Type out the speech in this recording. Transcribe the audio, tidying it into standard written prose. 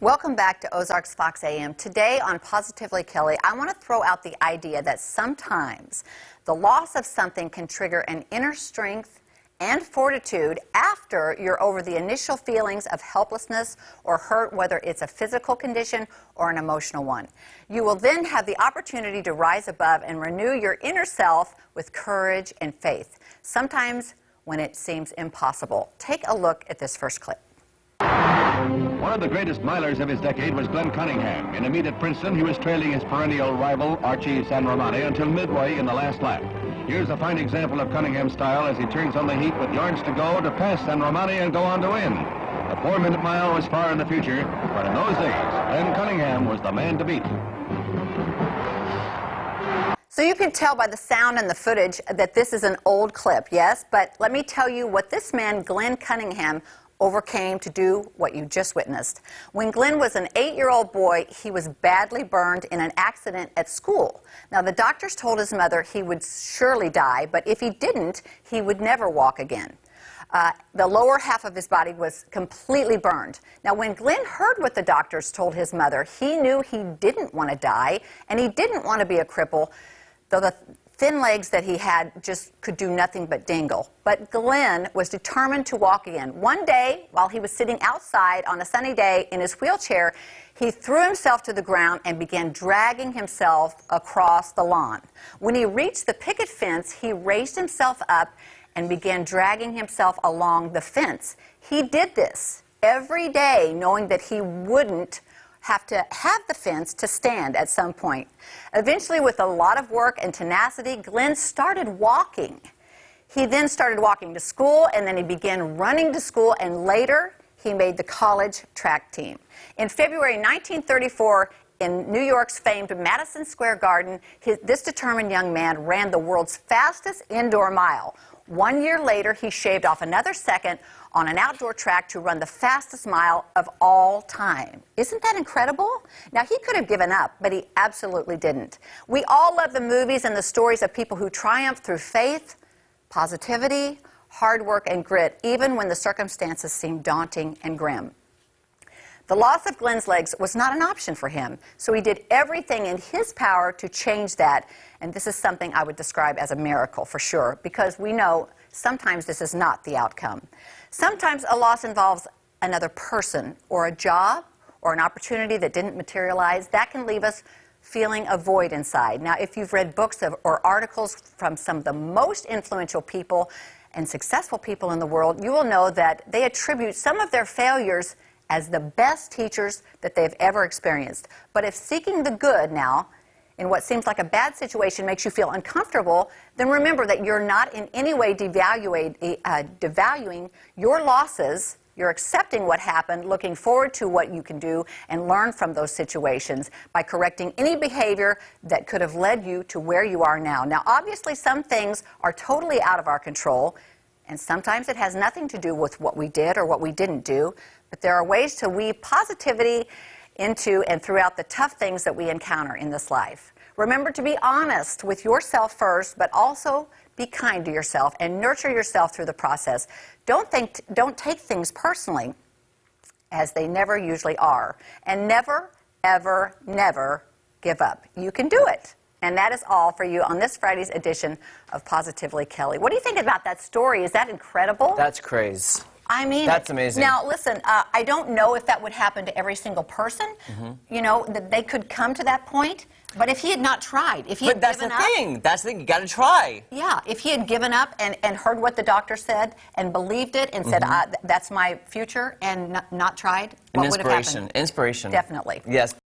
Welcome back to Ozarks Fox AM. Today on Positively Kelly, I want to throw out the idea that sometimes the loss of something can trigger an inner strength and fortitude after you're over the initial feelings of helplessness or hurt, whether it's a physical condition or an emotional one. You will then have the opportunity to rise above and renew your inner self with courage and faith, sometimes when it seems impossible. Take a look at this first clip. One of the greatest milers of his decade was Glenn Cunningham. In a meet at Princeton, he was trailing his perennial rival, Archie San Romani, until midway in the last lap. Here's a fine example of Cunningham's style as he turns on the heat with yards to go to pass San Romani and go on to win. The 4-minute mile was far in the future, but in those days, Glenn Cunningham was the man to beat. So you can tell by the sound and the footage that this is an old clip, yes? But let me tell you what this man, Glenn Cunningham, overcame to do what you just witnessed. When Glenn was an 8-year-old boy, he was badly burned in an accident at school. Now, the doctors told his mother he would surely die, but if he didn't, he would never walk again. The lower half of his body was completely burned. Now, when Glenn heard what the doctors told his mother, he knew he didn't want to die, and he didn't want to be a cripple, though the thin legs that he had just could do nothing but dangle. But Glenn was determined to walk again. One day, while he was sitting outside on a sunny day in his wheelchair, he threw himself to the ground and began dragging himself across the lawn. When he reached the picket fence, he raised himself up and began dragging himself along the fence. He did this every day, knowing that he wouldn't have to have the fence to stand at some point. Eventually, with a lot of work and tenacity, Glenn started walking. He then started walking to school, and then he began running to school, and later he made the college track team. In February 1934, in New York's famed Madison Square Garden, this determined young man ran the world's fastest indoor mile. 1 year later, he shaved off another second on an outdoor track to run the fastest mile of all time. Isn't that incredible? Now, he could have given up, but he absolutely didn't. We all love the movies and the stories of people who triumph through faith, positivity, hard work, and grit, even when the circumstances seem daunting and grim. The loss of Glenn's legs was not an option for him, so he did everything in his power to change that, and this is something I would describe as a miracle for sure, because we know sometimes this is not the outcome. Sometimes a loss involves another person or a job or an opportunity that didn't materialize. That can leave us feeling a void inside. Now, if you've read books or articles from some of the most influential people and successful people in the world, you will know that they attribute some of their failures as the best teachers that they've ever experienced. But if seeking the good now in what seems like a bad situation makes you feel uncomfortable, then remember that you're not in any way devaluing your losses. You're accepting what happened, looking forward to what you can do and learn from those situations by correcting any behavior that could have led you to where you are now. Now, obviously, some things are totally out of our control, and sometimes it has nothing to do with what we did or what we didn't do, but there are ways to weave positivity into and throughout the tough things that we encounter in this life. Remember to be honest with yourself first, but also be kind to yourself and nurture yourself through the process. Don't take things personally, as they never usually are. And never, ever, never give up. You can do it. And that is all for you on this Friday's edition of Positively Kelly. What do you think about that story? Is that incredible? That's crazy. I mean, that's amazing. Now, listen, I don't know if that would happen to every single person. You know, that they could come to that point. But if he had not tried, if he had given up... That's the thing, you got to try. Yeah, if he had given up and heard what the doctor said and believed it and said, that's my future, and not tried, what would have happened? Inspiration. Definitely. Yes.